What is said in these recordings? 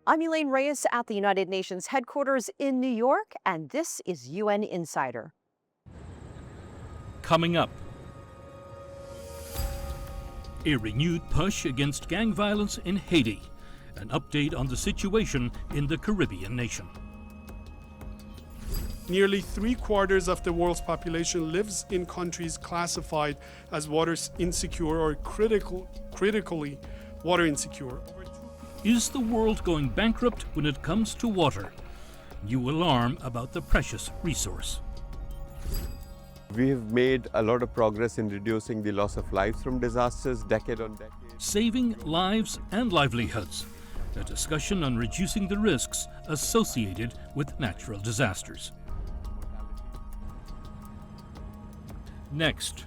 I'm Elaine Reyes at the United Nations headquarters in New York, and this is UN Insider. Coming up, a renewed push against gang violence in Haiti, an update on the situation in the Caribbean nation. Nearly 3/4 of the world's population lives in countries classified as water insecure or critically water insecure. Is the world going bankrupt when it comes to water? New alarm about the precious resource. We have made a lot of progress in reducing the loss of lives from disasters decade on decade. Saving lives and livelihoods. A discussion on reducing the risks associated with natural disasters. Next.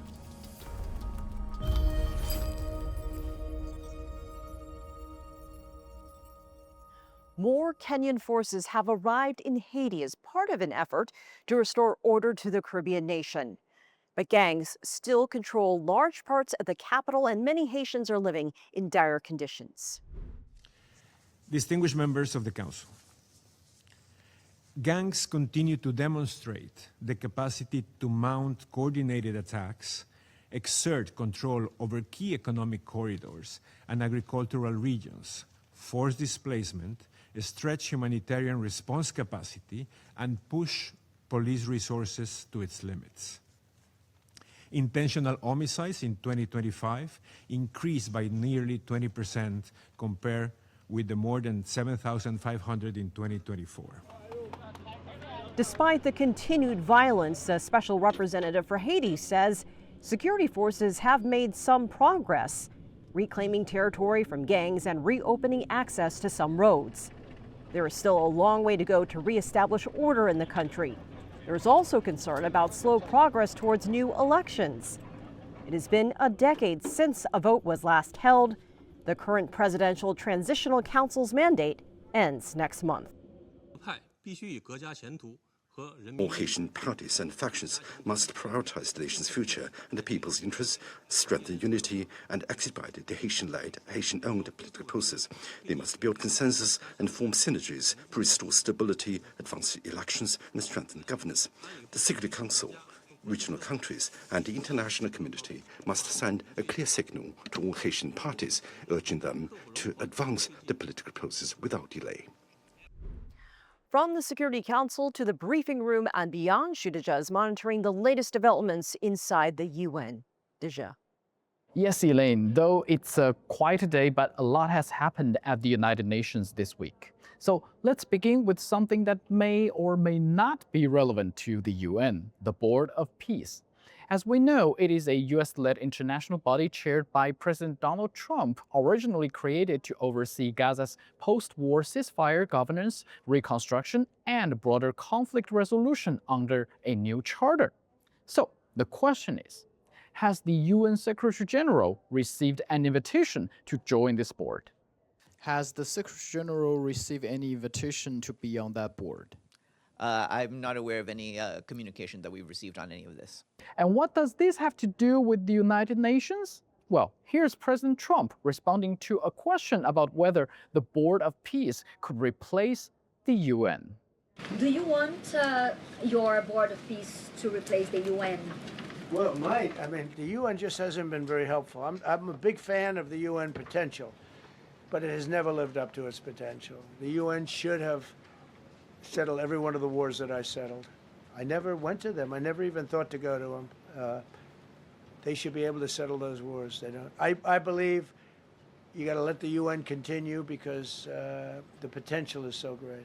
More Kenyan forces have arrived in Haiti as part of an effort to restore order to the Caribbean nation. But gangs still control large parts of the capital, and many Haitians are living in dire conditions. Distinguished members of the Council, gangs continue to demonstrate the capacity to mount coordinated attacks, exert control over key economic corridors and agricultural regions, force displacement, stretch humanitarian response capacity, and push police resources to its limits. Intentional homicides in 2025 increased by nearly 20% compared with the more than 7,500 in 2024. Despite the continued violence, a special representative for Haiti says security forces have made some progress, reclaiming territory from gangs and reopening access to some roads. There is still a long way to go to reestablish order in the country. There is also concern about slow progress towards new elections. It has been a decade since a vote was last held. The current Presidential Transitional Council's mandate ends next month. All Haitian parties and factions must prioritize the nation's future and the people's interests, strengthen unity, and expedite the Haitian-led, Haitian-owned political process. They must build consensus and form synergies to restore stability, advance elections, and strengthen governance. The Security Council, regional countries, and the international community must send a clear signal to all Haitian parties, urging them to advance the political process without delay. From the Security Council to the briefing room and beyond, Shudeja is monitoring the latest developments inside the UN. Deja. Yes, Elaine, though it's quite a day, but a lot has happened at the United Nations this week. So let's begin with something that may or may not be relevant to the UN, the Board of Peace. As we know, it is a US-led international body chaired by President Donald Trump, originally created to oversee Gaza's post-war ceasefire governance, reconstruction, and broader conflict resolution under a new charter. So the question is, has the UN Secretary General received an invitation to join this board? Has the Secretary General received any invitation to be on that board? I'm not aware of any communication that we've received on any of this. And what does this have to do with the United Nations? Well, here's President Trump responding to a question about whether the Board of Peace could replace the UN. Do you want your Board of Peace to replace the UN? Well, it might. I mean, the UN just hasn't been very helpful. I'm a big fan of the UN potential, but it has never lived up to its potential. The UN should have settled every one of the wars that I settled. I never went to them. I never even thought to go to them. They should be able to settle those wars. They don't. I believe you got to let the UN continue because the potential is so great.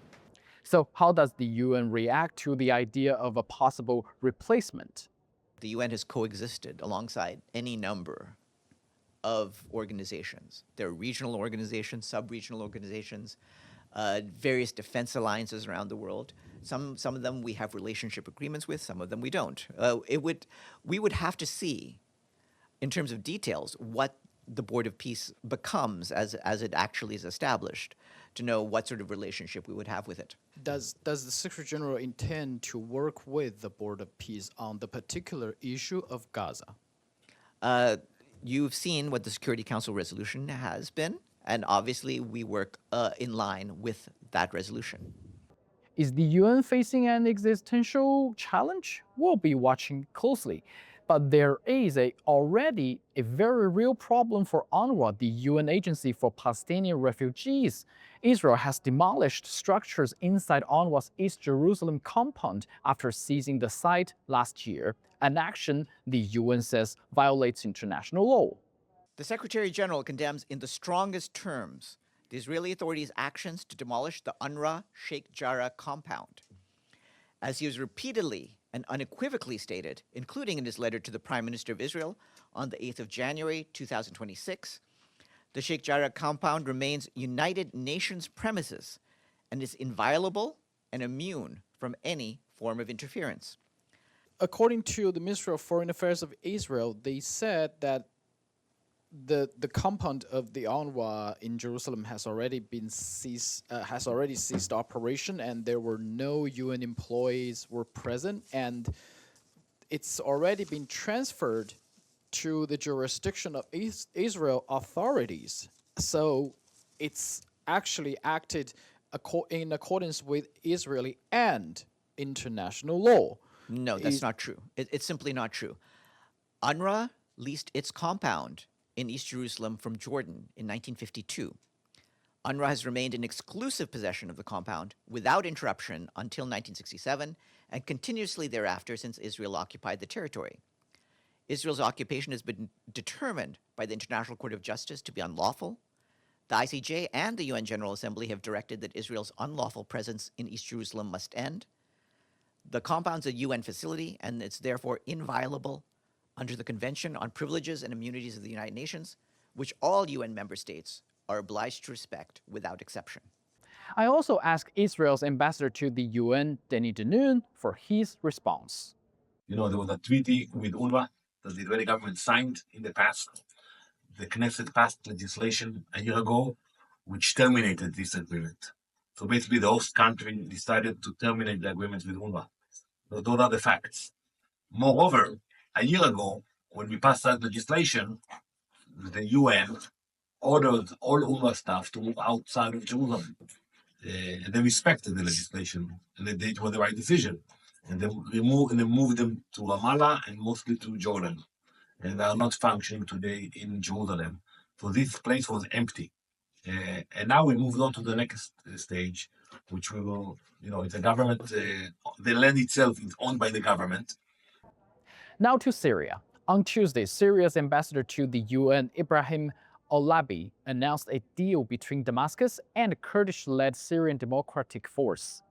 So how does the UN react to the idea of a possible replacement? The UN has coexisted alongside any number of organizations. There are regional organizations, sub-regional organizations, various defense alliances around the world. Some of them we have relationship agreements with, some of them we don't. We would have to see, in terms of details, what the Board of Peace becomes as it actually is established, to know what sort of relationship we would have with it. Does the Secretary General intend to work with the Board of Peace on the particular issue of Gaza? You've seen what the Security Council resolution has been, And obviously, we work in line with that resolution. Is the UN facing an existential challenge? We'll be watching closely. But there is already a very real problem for UNRWA, the UN agency for Palestinian refugees. Israel has demolished structures inside UNRWA's East Jerusalem compound after seizing the site last year, an action the UN says violates international law. The Secretary General condemns in the strongest terms the Israeli authorities' actions to demolish the UNRWA Sheikh Jarrah compound. As he has repeatedly and unequivocally stated, including in his letter to the Prime Minister of Israel on the 8th of January 2026, the Sheikh Jarrah compound remains United Nations premises and is inviolable and immune from any form of interference. According to the Ministry of Foreign Affairs of Israel, they said that the compound of the UNRWA in Jerusalem has already ceased operation, and there were no UN employees were present, and it's already been transferred to the jurisdiction of Israel authorities. So it's actually acted in accordance with Israeli and international law. No, that's not true. It's simply not true. UNRWA leased its compound in East Jerusalem from Jordan in 1952. UNRWA has remained in exclusive possession of the compound without interruption until 1967 and continuously thereafter since Israel occupied the territory. Israel's occupation has been determined by the International Court of Justice to be unlawful. The ICJ and the UN General Assembly have directed that Israel's unlawful presence in East Jerusalem must end. The compound's a UN facility, and it's therefore inviolable under the Convention on Privileges and Immunities of the United Nations, which all UN member states are obliged to respect without exception. I also asked Israel's ambassador to the UN, Danny Denoon, for his response. There was a treaty with UNRWA that the Israeli government signed in the past. The Knesset passed legislation a year ago which terminated this agreement. So basically the host country decided to terminate the agreement with UNRWA. So those are the facts. Moreover, a year ago, when we passed that legislation, the UN ordered all UNRWA staff to move outside of Jerusalem. And they respected the legislation, and it was the right decision. And they moved them to Ramallah and mostly to Jordan. And they are not functioning today in Jerusalem. So this place was empty. And now we moved on to the next stage, which we will, it's a government, the land itself is owned by the government. Now to Syria. On Tuesday, Syria's ambassador to the UN, Ibrahim Olabi, announced a deal between Damascus and Kurdish-led Syrian Democratic Force.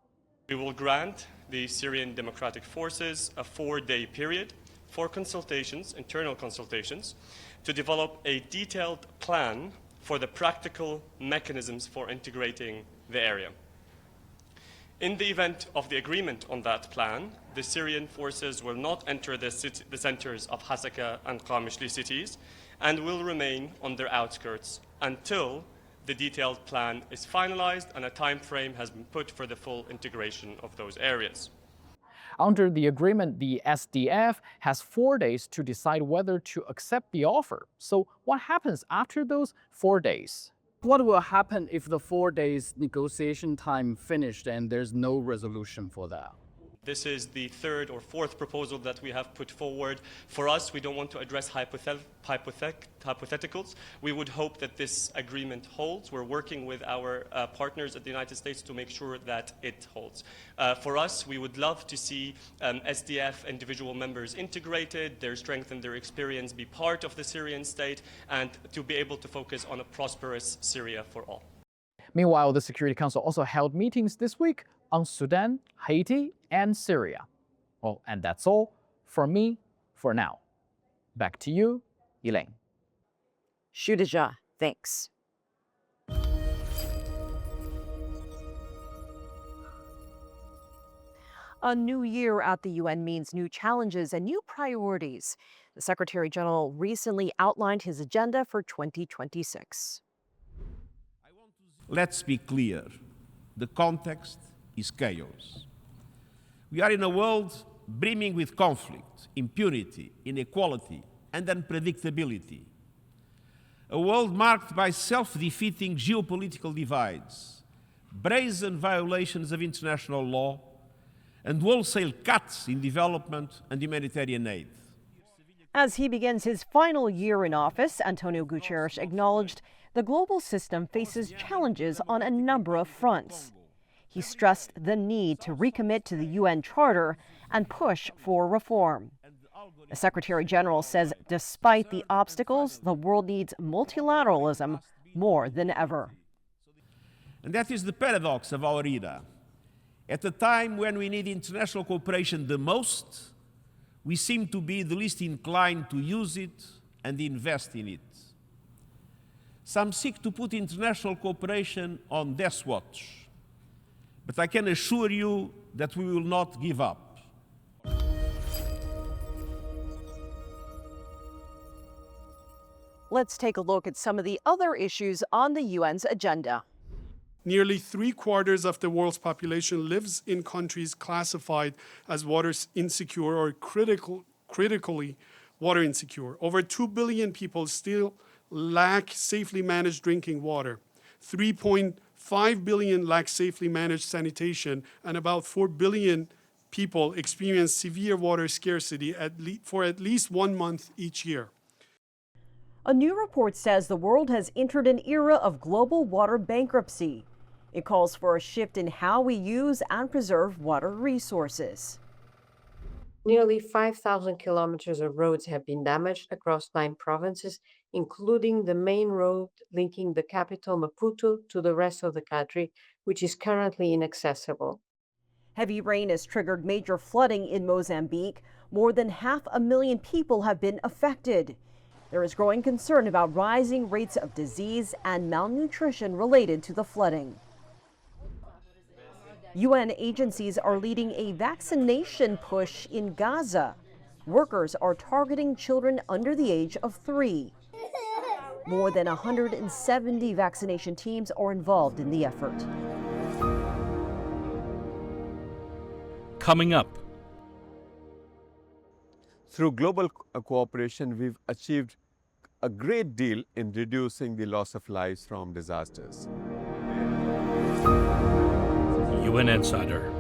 We will grant the Syrian Democratic Forces a 4-day period for consultations, internal consultations, to develop a detailed plan for the practical mechanisms for integrating the area. In the event of the agreement on that plan, the Syrian forces will not enter the centers of Hasaka and Qamishli cities and will remain on their outskirts until the detailed plan is finalized and a time frame has been put for the full integration of those areas. Under the agreement, the SDF has 4 days to decide whether to accept the offer. So what happens after those 4 days? What will happen if the 4 days negotiation time finished and there's no resolution for that? This is the third or fourth proposal that we have put forward. For us, we don't want to address hypotheticals. We would hope that this agreement holds. We're working with our partners at the United States to make sure that it holds. For us, we would love to see SDF individual members integrated, their strength and their experience be part of the Syrian state, and to be able to focus on a prosperous Syria for all. Meanwhile, the Security Council also held meetings this week on Sudan, Haiti, and Syria. Well, and that's all from me for now. Back to you, Elaine. Shudaja, thanks. A new year at the UN means new challenges and new priorities. The Secretary General recently outlined his agenda for 2026. Let's be clear. The context is chaos. We are in a world brimming with conflict, impunity, inequality, and unpredictability. A world marked by self-defeating geopolitical divides, brazen violations of international law, and wholesale cuts in development and humanitarian aid. As he begins his final year in office, Antonio Guterres acknowledged the global system faces challenges on a number of fronts. He stressed the need to recommit to the UN Charter and push for reform. The Secretary General says despite the obstacles, the world needs multilateralism more than ever. And that is the paradox of our era. At a time when we need international cooperation the most, we seem to be the least inclined to use it and invest in it. Some seek to put international cooperation on death watch, but I can assure you that we will not give up. Let's take a look at some of the other issues on the UN's agenda. Nearly 3/4 of the world's population lives in countries classified as water insecure or critically water insecure. Over 2 billion people still lack safely managed drinking water. 3.5 billion lack safely managed sanitation, and about 4 billion people experience severe water scarcity for at least 1 month each year. A new report says the world has entered an era of global water bankruptcy. It calls for a shift in how we use and preserve water resources. Nearly 5,000 kilometers of roads have been damaged across 9 provinces, including the main road linking the capital Maputo to the rest of the country, which is currently inaccessible. Heavy rain has triggered major flooding in Mozambique. More than 500,000 people have been affected. There is growing concern about rising rates of disease and malnutrition related to the flooding. UN agencies are leading a vaccination push in Gaza. Workers are targeting children under the age of 3. More than 170 vaccination teams are involved in the effort. Coming up. Through global cooperation, we've achieved a great deal in reducing the loss of lives from disasters. UN Insider.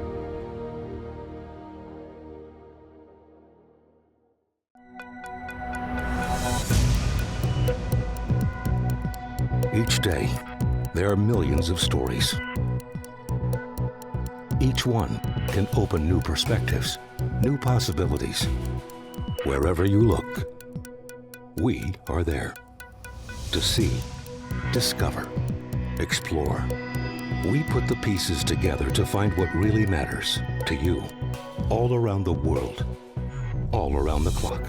Each day, there are millions of stories. Each one can open new perspectives, new possibilities. Wherever you look, we are there to see, discover, explore. We put the pieces together to find what really matters to you, all around the world, all around the clock.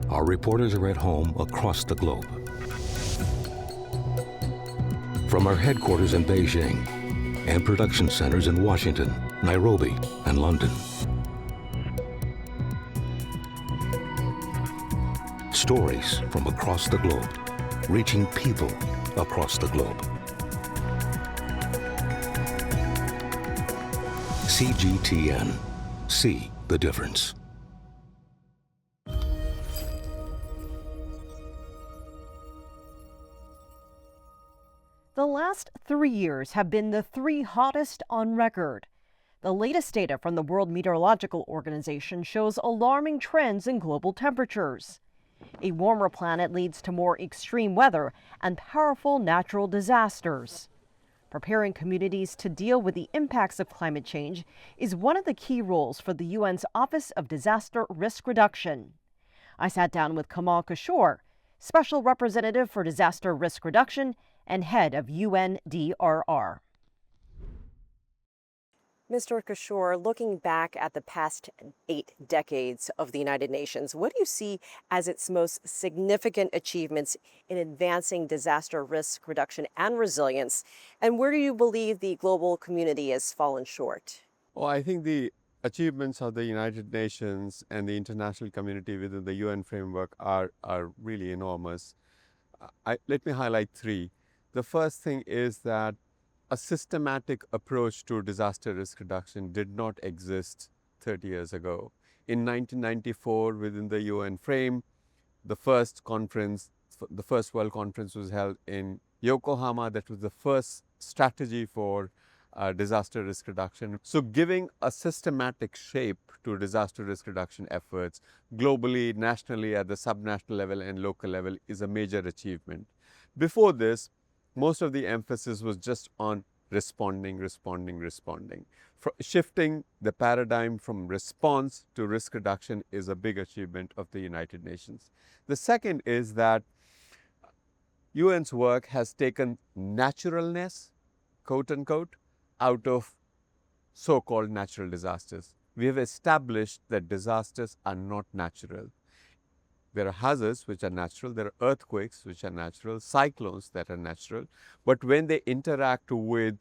Our reporters are at home across the globe. From our headquarters in Beijing and production centers in Washington, Nairobi, and London. Stories from across the globe, reaching people across the globe. CGTN. See the difference. The last 3 years have been the 3 hottest on record. The latest data from the World Meteorological Organization shows alarming trends in global temperatures. A warmer planet leads to more extreme weather and powerful natural disasters. Preparing communities to deal with the impacts of climate change is one of the key roles for the UN's Office of Disaster Risk Reduction. I sat down with Kamal Kishore, Special Representative for Disaster Risk Reduction and head of UNDRR. Mr. Kishore, looking back at the past 8 decades of the United Nations, what do you see as its most significant achievements in advancing disaster risk reduction and resilience? And where do you believe the global community has fallen short? Well, I think the achievements of the United Nations and the international community within the UN framework are really enormous. Let me highlight 3. The first thing is that a systematic approach to disaster risk reduction did not exist 30 years ago. In 1994, within the UN frame, the first conference the First World Conference was held in Yokohama. That was the first strategy for disaster risk reduction. So giving a systematic shape to disaster risk reduction efforts globally, nationally, at the subnational level and local level is a major achievement. Before this, most of the emphasis was just on responding. Shifting the paradigm from response to risk reduction is a big achievement of the United Nations. The second is that UN's work has taken naturalness, quote unquote, out of so-called natural disasters. We have established that disasters are not natural. There are hazards which are natural, there are earthquakes which are natural, cyclones that are natural, but when they interact with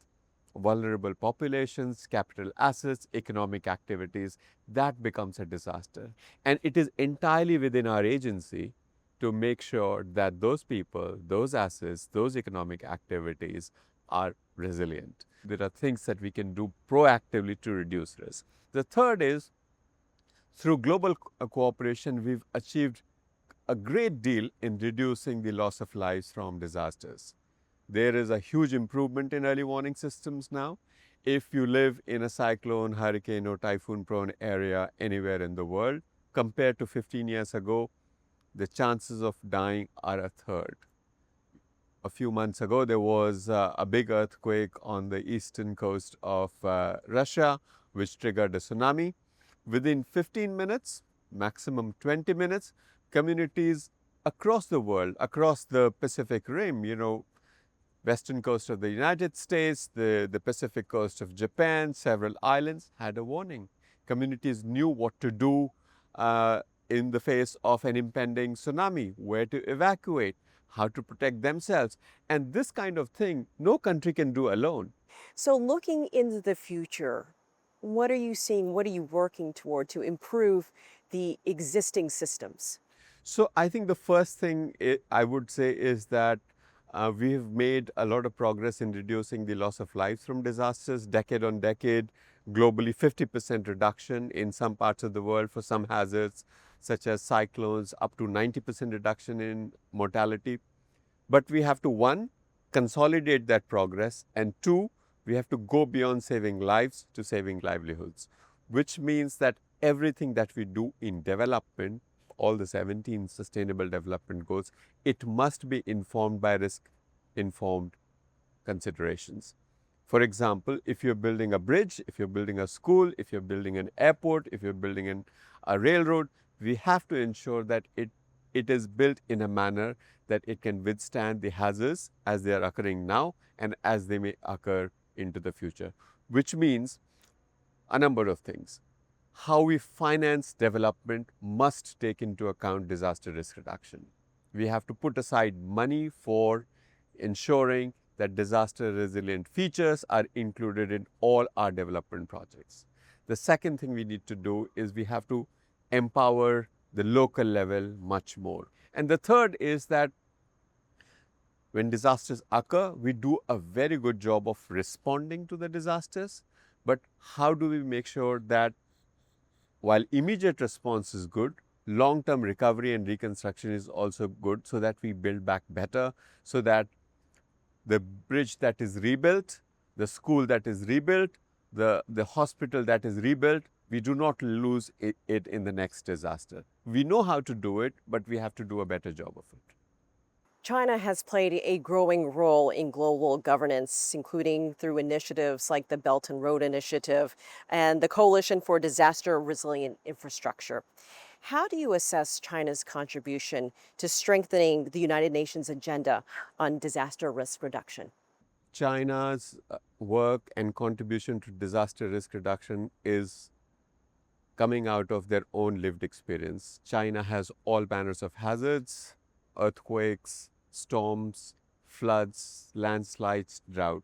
vulnerable populations, capital assets, economic activities, that becomes a disaster. And it is entirely within our agency to make sure that those people, those assets, those economic activities are resilient. There are things that we can do proactively to reduce risk. The third is, through global cooperation, we've achieved a great deal in reducing the loss of lives from disasters. There is a huge improvement in early warning systems now. If you live in a cyclone, hurricane or typhoon prone area anywhere in the world, compared to 15 years ago, the chances of dying are a third. A few months ago, there was a big earthquake on the eastern coast of Russia, which triggered a tsunami. Within 15 minutes, maximum 20 minutes, communities across the world, across the Pacific Rim, western coast of the United States, the Pacific coast of Japan, several islands had a warning. Communities knew what to do in the face of an impending tsunami, where to evacuate, how to protect themselves. And this kind of thing, no country can do alone. So looking into the future, what are you seeing, what are you working toward to improve the existing systems? So I think the first thing I would say is that we have made a lot of progress in reducing the loss of lives from disasters, decade on decade, globally 50% reduction in some parts of the world for some hazards, such as cyclones, up to 90% reduction in mortality. But we have to, one, consolidate that progress, and two, we have to go beyond saving lives to saving livelihoods, which means that everything that we do in development, all the 17 sustainable development goals, it must be informed by risk-informed considerations. For example, if you're building a bridge, if you're building a school, if you're building an airport, if you're building a railroad, we have to ensure that it is built in a manner that it can withstand the hazards as they are occurring now and as they may occur into the future, which means a number of things. How we finance development must take into account disaster risk reduction. We have to put aside money for ensuring that disaster resilient features are included in all our development projects. The second thing we need to do is we have to empower the local level much more. And the third is that when disasters occur, we do a very good job of responding to the disasters, but how do we make sure that while immediate response is good, long-term recovery and reconstruction is also good, so that we build back better, so that the bridge that is rebuilt, the school that is rebuilt, the hospital that is rebuilt, we do not lose it in the next disaster. We know how to do it, but we have to do a better job of it. China has played a growing role in global governance, including through initiatives like the Belt and Road Initiative and the Coalition for Disaster Resilient Infrastructure. How do you assess China's contribution to strengthening the United Nations agenda on disaster risk reduction? China's work and contribution to disaster risk reduction is coming out of their own lived experience. China has all manners of hazards, earthquakes, storms, floods, landslides, drought.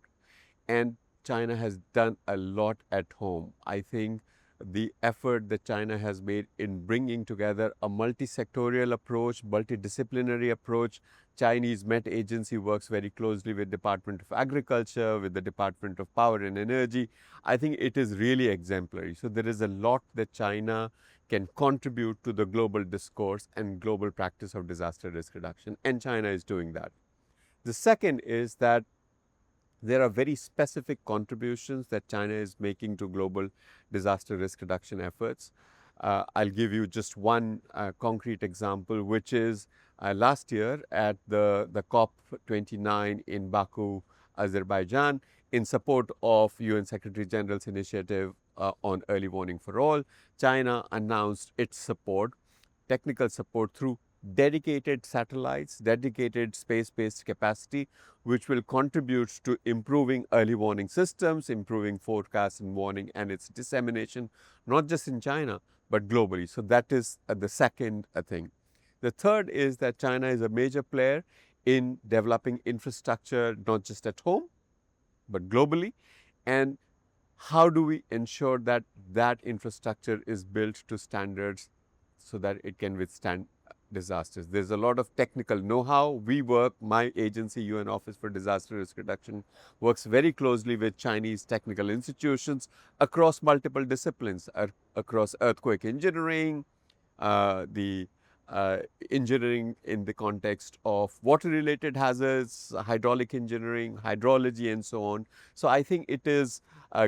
And China has done a lot at home. I think the effort that China has made in bringing together a multi-sectorial approach, multidisciplinary approach. Chinese Met Agency works very closely with Department of Agriculture, with the Department of Power and Energy. I think it is really exemplary. So there is a lot that China can contribute to the global discourse and global practice of disaster risk reduction, and China is doing that. The second is that there are very specific contributions that China is making to global disaster risk reduction efforts. I'll give you just one concrete example, which is last year at the COP29 in Baku, Azerbaijan, in support of UN Secretary General's initiative on early warning for all, China announced its support, technical support through dedicated satellites, dedicated space-based capacity, which will contribute to improving early warning systems, improving forecast and warning and its dissemination, not just in China, but globally. So that is the second thing. The third is that China is a major player in developing infrastructure, not just at home, but globally. And how do we ensure that that infrastructure is built to standards so that it can withstand disasters? There's a lot of technical know-how. We work, my agency, UN Office for Disaster Risk Reduction, works very closely with Chinese technical institutions across multiple disciplines, across earthquake engineering, engineering in the context of water-related hazards, hydraulic engineering, hydrology, and so on. So I think it is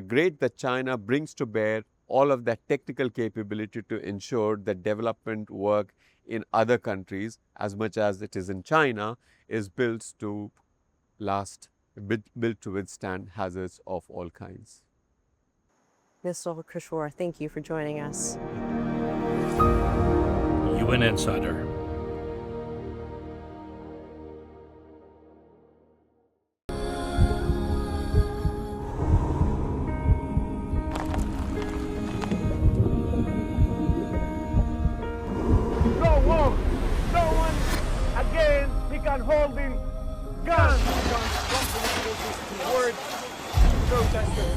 great that China brings to bear all of that technical capability to ensure that development work in other countries, as much as it is in China, is built to last, built to withstand hazards of all kinds. Mr. Kishore, thank you for joining us. UN Insider. And holding guns. Word protesters.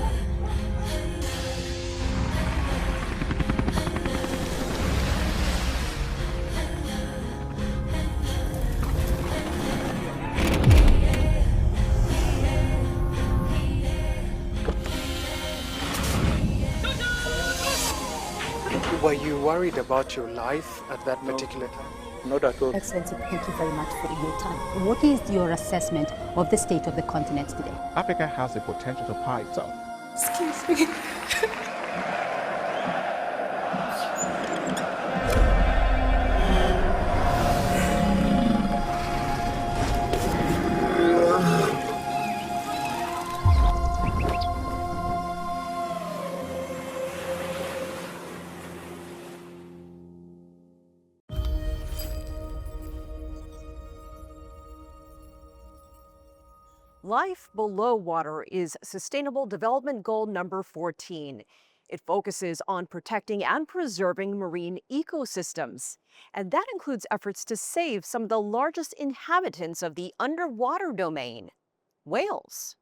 Were you worried about your life at that particular time? Not at all. Excellency, thank you very much for your time. What is your assessment of the state of the continent today? Africa has the potential to power itself. Excuse me. Life below water is Sustainable Development Goal number 14. It focuses on protecting and preserving marine ecosystems. And that includes efforts to save some of the largest inhabitants of the underwater domain, whales.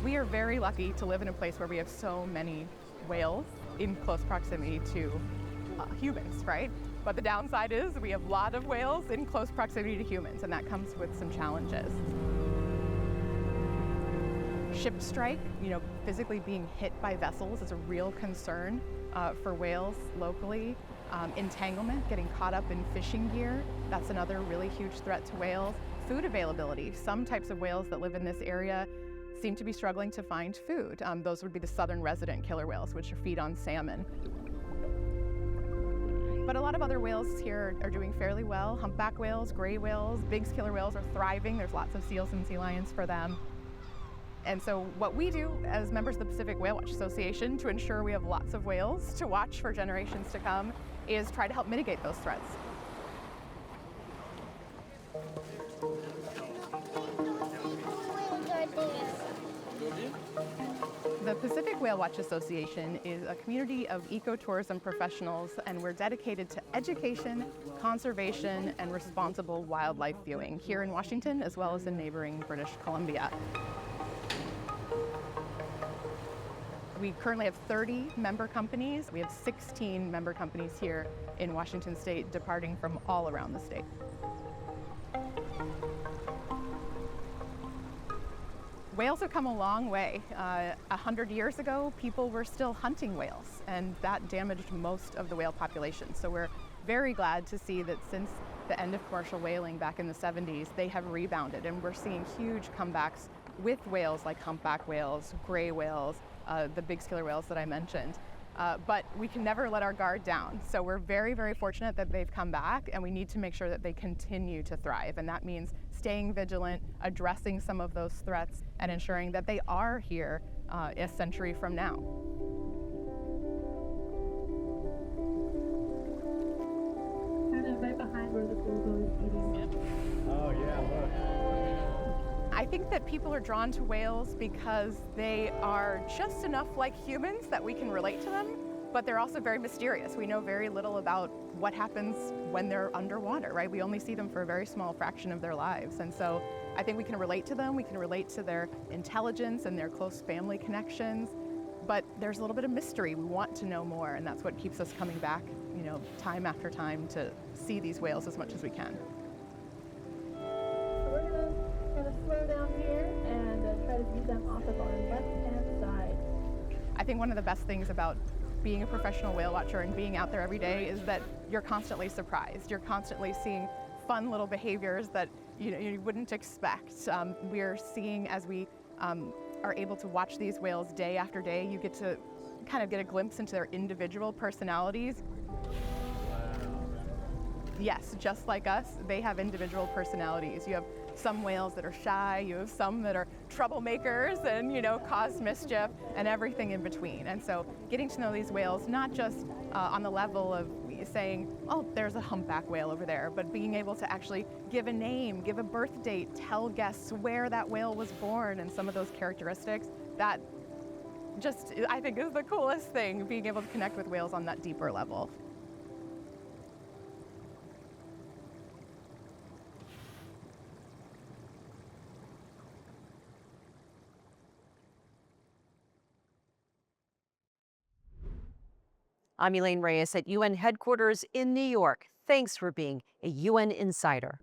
We are very lucky to live in a place where we have so many whales in close proximity to humans, right? But the downside is we have a lot of whales in close proximity to humans, and that comes with some challenges. Ship strike, physically being hit by vessels is a real concern for whales locally. Entanglement, getting caught up in fishing gear, that's another really huge threat to whales. Food availability, some types of whales that live in this area seem to be struggling to find food. Those would be the southern resident killer whales, which feed on salmon. But a lot of other whales here are doing fairly well. Humpback whales, gray whales, big killer whales are thriving. There's lots of seals and sea lions for them. And so what we do as members of the Pacific Whale Watch Association to ensure we have lots of whales to watch for generations to come is try to help mitigate those threats. The Pacific Whale Watch Association is a community of ecotourism professionals, and we're dedicated to education, conservation, and responsible wildlife viewing here in Washington as well as in neighboring British Columbia. We currently have 30 member companies. We have 16 member companies here in Washington State, departing from all around the state. Whales have come a long way. 100 years ago, people were still hunting whales, and that damaged most of the whale population. So we're very glad to see that since the end of commercial whaling back in the 70s, they have rebounded, and we're seeing huge comebacks with whales like humpback whales, gray whales, the big scalar whales that I mentioned. But we can never let our guard down. So we're very, very fortunate that they've come back, and we need to make sure that they continue to thrive. And that means staying vigilant, addressing some of those threats, and ensuring that they are here a century from now. Kind of right behind where the bulldozer is eating. Oh, yeah, look. I think that people are drawn to whales because they are just enough like humans that we can relate to them, but they're also very mysterious. We know very little about what happens when they're underwater, right? We only see them for a very small fraction of their lives. And so I think we can relate to them, we can relate to their intelligence and their close family connections, but there's a little bit of mystery. We want to know more, and that's what keeps us coming back, you know, time after time to see these whales as much as we can. So we're gonna kind of slow down here and try to view them off of our left-hand side. I think one of the best things about being a professional whale watcher and being out there every day is that you're constantly surprised. You're constantly seeing fun little behaviors that you wouldn't expect. We're seeing, as we are able to watch these whales day after day, you get to kind of get a glimpse into their individual personalities. Yes, just like us, they have individual personalities. You have some whales that are shy, you have some that are troublemakers and, you know, cause mischief, and everything in between. And so getting to know these whales, not just on the level of saying, oh, there's a humpback whale over there, but being able to actually give a name, give a birth date, tell guests where that whale was born and some of those characteristics, that just, I think, is the coolest thing, being able to connect with whales on that deeper level. I'm Elaine Reyes at UN headquarters in New York. Thanks for being a UN Insider.